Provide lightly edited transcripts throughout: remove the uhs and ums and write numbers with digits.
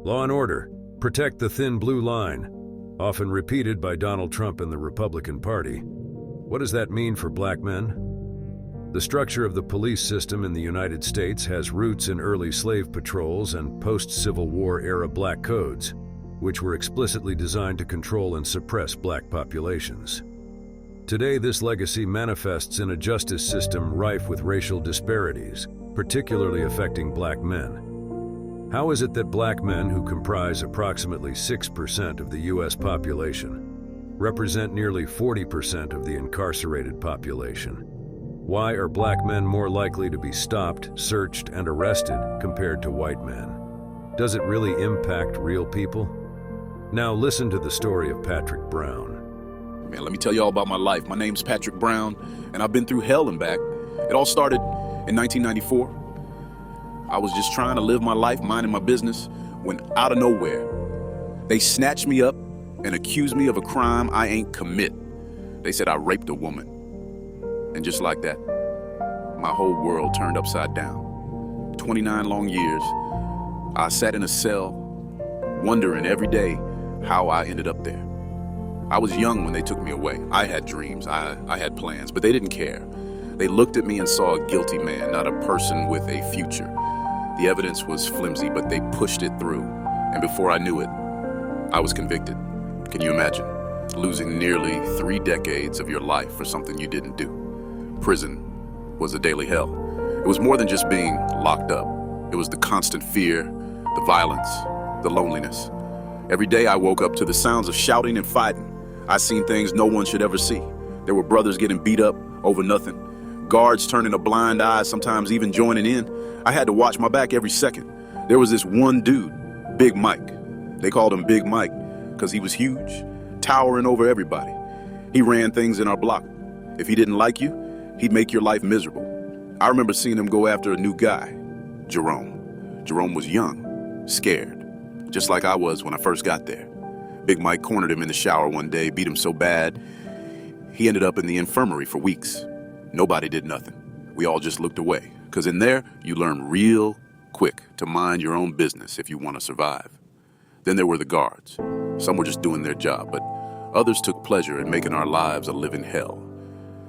Law and order, protect the thin blue line, often repeated by Donald Trump and the Republican Party. What does that mean for black men? The structure of the police system in the United States has roots in early slave patrols and post-Civil War era black codes, which were explicitly designed to control and suppress black populations. Today, this legacy manifests in a justice system rife with racial disparities, particularly affecting black men. How is it that black men, who comprise approximately 6% of the U.S. population, represent nearly 40% of the incarcerated population? Why are black men more likely to be stopped, searched, and arrested compared to white men? Does it really impact real people? Now listen to the story of Patrick Brown. Man, let me tell you all about my life. My name's Patrick Brown, and I've been through hell and back. It all started in 1994. I was just trying to live my life, minding my business, when out of nowhere, they snatched me up and accused me of a crime I ain't commit. They said I raped a woman. And just like that, my whole world turned upside down. 29 long years, I sat in a cell, wondering every day how I ended up there. I was young when they took me away. I had dreams, I had plans, but they didn't care. They looked at me and saw a guilty man, not a person with a future. The evidence was flimsy, but they pushed it through. And before I knew it, I was convicted. Can you imagine? Losing nearly 3 decades of your life for something you didn't do. Prison was a daily hell. It was more than just being locked up. It was the constant fear, the violence, the loneliness. Every day I woke up to the sounds of shouting and fighting. I seen things no one should ever see. There were brothers getting beat up over nothing. Guards turning a blind eye, sometimes even joining in. I had to watch my back every second. There was this one dude, Big Mike. They called him Big Mike because he was huge, towering over everybody. He ran things in our block. If he didn't like you, he'd make your life miserable. I remember seeing him go after a new guy, Jerome. Jerome was young, scared, just like I was when I first got there. Big Mike cornered him in the shower one day, beat him so bad, he ended up in the infirmary for weeks. Nobody did nothing. We all just looked away, because in there, you learn real quick to mind your own business if you want to survive. Then there were the guards. Some were just doing their job, but others took pleasure in making our lives a living hell.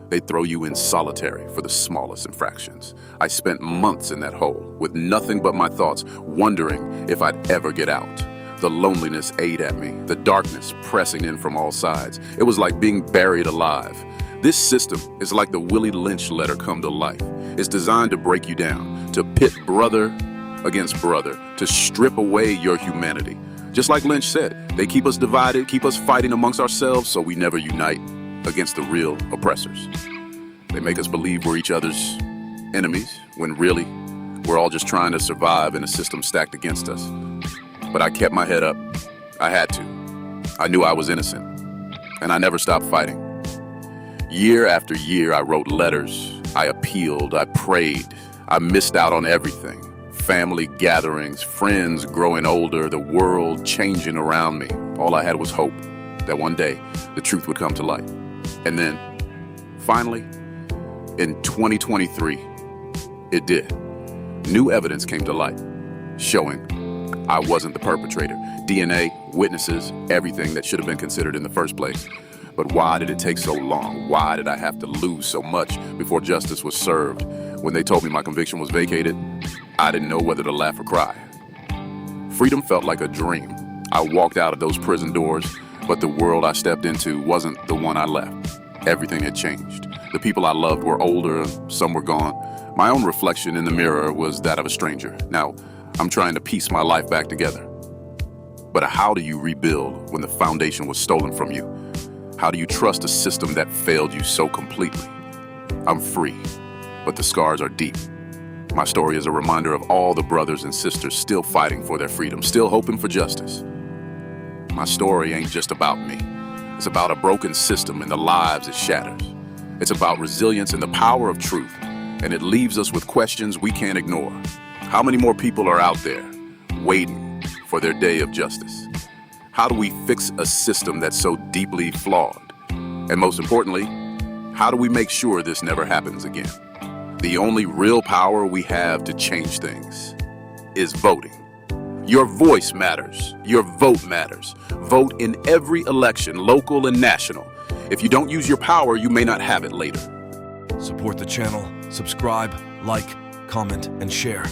They'd throw you in solitary for the smallest infractions. I spent months in that hole with nothing but my thoughts, wondering if I'd ever get out. The loneliness ate at me, the darkness pressing in from all sides. It was like being buried alive. This system is like the Willie Lynch letter come to life. It's designed to break you down, to pit brother against brother, to strip away your humanity. Just like Lynch said, they keep us divided, keep us fighting amongst ourselves so we never unite against the real oppressors. They make us believe we're each other's enemies, when really, we're all just trying to survive in a system stacked against us. But I kept my head up. I had to. I knew I was innocent, and I never stopped fighting. Year after year, I wrote letters, I appealed, I prayed, I missed out on everything. Family gatherings, friends growing older, the world changing around me. All I had was hope that one day the truth would come to light. And then, finally, in 2023, it did. New evidence came to light, showing I wasn't the perpetrator. DNA, witnesses, everything that should have been considered in the first place. But why did it take so long? Why did I have to lose so much before justice was served? When they told me my conviction was vacated, I didn't know whether to laugh or cry. Freedom felt like a dream. I walked out of those prison doors, but the world I stepped into wasn't the one I left. Everything had changed. The people I loved were older, some were gone. My own reflection in the mirror was that of a stranger. Now, I'm trying to piece my life back together. But how do you rebuild when the foundation was stolen from you? How do you trust a system that failed you so completely? I'm free, but the scars are deep. My story is a reminder of all the brothers and sisters still fighting for their freedom, still hoping for justice. My story ain't just about me. It's about a broken system and the lives it shatters. It's about resilience and the power of truth, and it leaves us with questions we can't ignore. How many more people are out there waiting for their day of justice? How do we fix a system that's so deeply flawed? And most importantly, how do we make sure this never happens again? The only real power we have to change things is voting. Your voice matters. Your vote matters. Vote in every election, local and national. If you don't use your power, you may not have it later. Support the channel, subscribe, like, comment, and share.